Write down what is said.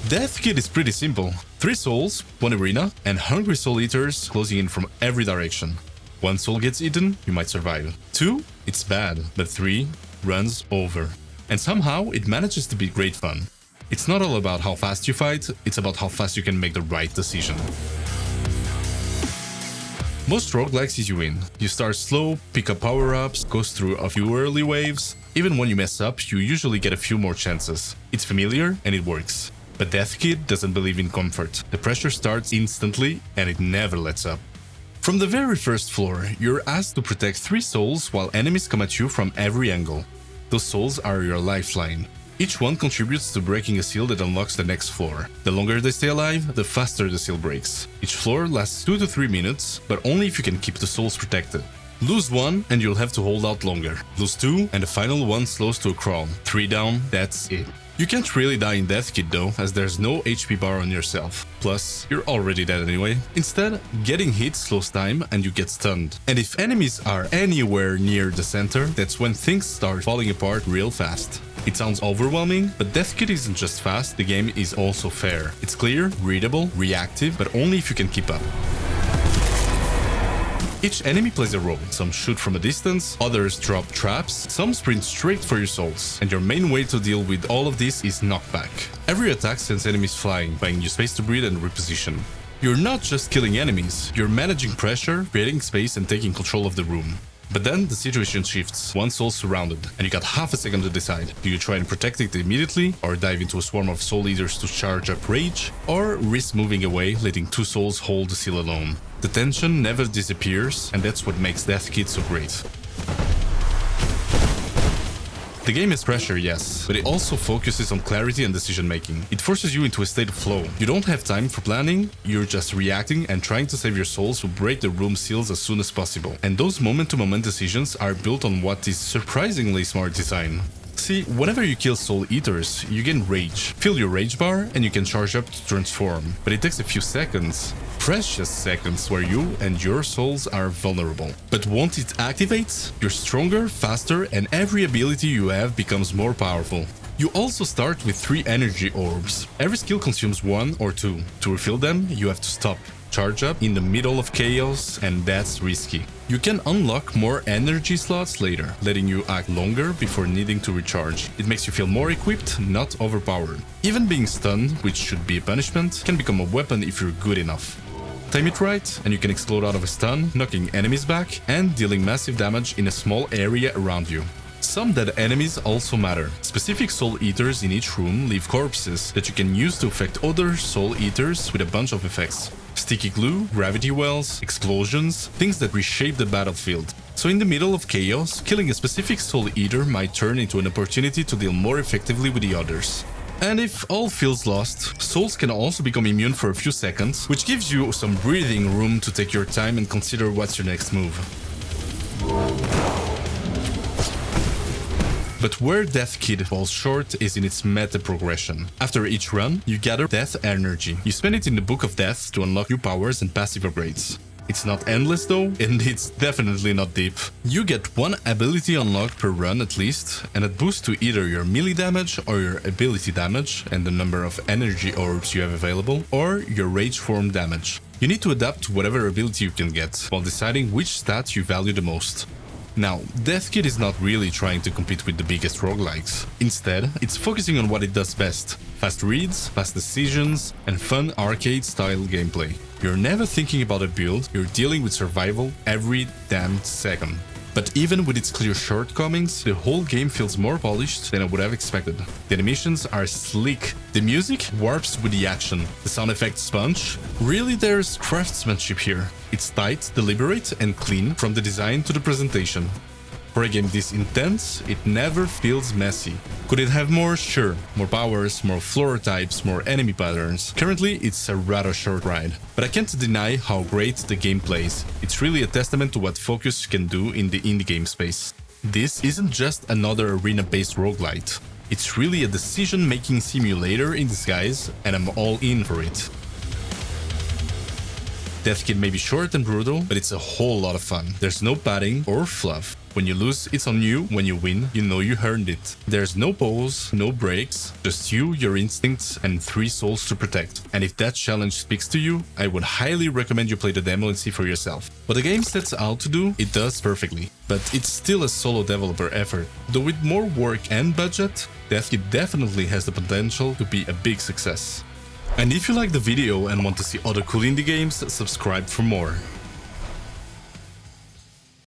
Death Kit is pretty simple. 3 souls, 1 arena, and hungry soul eaters closing in from every direction. 1 soul gets eaten, you might survive. 2, it's bad, but 3 runs over. And somehow it manages to be great fun. It's not all about how fast you fight, it's about how fast you can make the right decision. Most roguelikes ease you in. You start slow, pick up power-ups, goes through a few early waves. Even when you mess up, you usually get a few more chances. It's familiar and it works. But Death Kit doesn't believe in comfort. The pressure starts instantly and it never lets up. From the very first floor, you're asked to protect 3 souls while enemies come at you from every angle. Those souls are your lifeline. Each one contributes to breaking a seal that unlocks the next floor. The longer they stay alive, the faster the seal breaks. Each floor lasts 2 to 3 minutes, but only if you can keep the souls protected. Lose 1 and you'll have to hold out longer. Lose 2 and the final one slows to a crawl. 3 down, that's it. You can't really die in Death Kit though, as there's no HP bar on yourself. Plus, you're already dead anyway. Instead, getting hit slows time and you get stunned. And if enemies are anywhere near the center, that's when things start falling apart real fast. It sounds overwhelming, but Death Kit isn't just fast, the game is also fair. It's clear, readable, reactive, but only if you can keep up. Each enemy plays a role. Some shoot from a distance, others drop traps, some sprint straight for your souls. And your main way to deal with all of this is knockback. Every attack sends enemies flying, buying you space to breathe and reposition. You're not just killing enemies, you're managing pressure, creating space and taking control of the room. But then the situation shifts. 1 soul surrounded, and you got half a second to decide. Do you try and protect it immediately, or dive into a swarm of soul eaters to charge up rage, or risk moving away, letting 2 souls hold the seal alone? The tension never disappears, and that's what makes Death Kit so great. The game has pressure, yes, but it also focuses on clarity and decision making. It forces you into a state of flow. You don't have time for planning, you're just reacting and trying to save your souls to break the room seals as soon as possible. And those moment-to-moment decisions are built on what is surprisingly smart design. See, whenever you kill soul eaters, you gain rage. Fill your rage bar and you can charge up to transform. But it takes a few seconds. Precious seconds where you and your souls are vulnerable. But once it activates, you're stronger, faster, and every ability you have becomes more powerful. You also start with 3 energy orbs. Every skill consumes 1 or 2. To refill them, you have to stop. Charge up in the middle of chaos, and that's risky. You can unlock more energy slots later, letting you act longer before needing to recharge. It makes you feel more equipped, not overpowered. Even being stunned, which should be a punishment, can become a weapon if you're good enough. Time it right, and you can explode out of a stun, knocking enemies back, and dealing massive damage in a small area around you. Some dead enemies also matter. Specific soul eaters in each room leave corpses that you can use to affect other soul eaters with a bunch of effects. Sticky glue, gravity wells, explosions, things that reshape the battlefield. So in the middle of chaos, killing a specific soul eater might turn into an opportunity to deal more effectively with the others. And if all feels lost, souls can also become immune for a few seconds, which gives you some breathing room to take your time and consider what's your next move. But where Death Kit falls short is in its meta progression. After each run, you gather death energy. You spend it in the Book of Death to unlock new powers and passive upgrades. It's not endless though, and it's definitely not deep. You get 1 ability unlocked per run at least, and it boosts to either your melee damage or your ability damage and the number of energy orbs you have available, or your rage form damage. You need to adapt to whatever ability you can get, while deciding which stat you value the most. Now, Death Kit is not really trying to compete with the biggest roguelikes. Instead, it's focusing on what it does best. Fast reads, fast decisions, and fun arcade-style gameplay. You're never thinking about a build, you're dealing with survival every damn second. But even with its clear shortcomings, the whole game feels more polished than I would have expected. The animations are sleek, the music warps with the action, the sound effects punch. Really, there's craftsmanship here. It's tight, deliberate, and clean from the design to the presentation. For a game this intense, it never feels messy. Could it have more? Sure. More powers, more floor types, more enemy patterns. Currently, it's a rather short ride. But I can't deny how great the game plays. It's really a testament to what Focus can do in the indie game space. This isn't just another arena-based roguelite. It's really a decision-making simulator in disguise, and I'm all in for it. Death Kit may be short and brutal, but it's a whole lot of fun. There's no padding or fluff. When you lose, it's on you. When you win, you know you earned it. There's no pause, no breaks, just you, your instincts, and 3 souls to protect. And if that challenge speaks to you, I would highly recommend you play the demo and see for yourself. What the game sets out to do, it does perfectly. But it's still a solo developer effort. Though with more work and budget, it definitely has the potential to be a big success. And if you like the video and want to see other cool indie games, subscribe for more.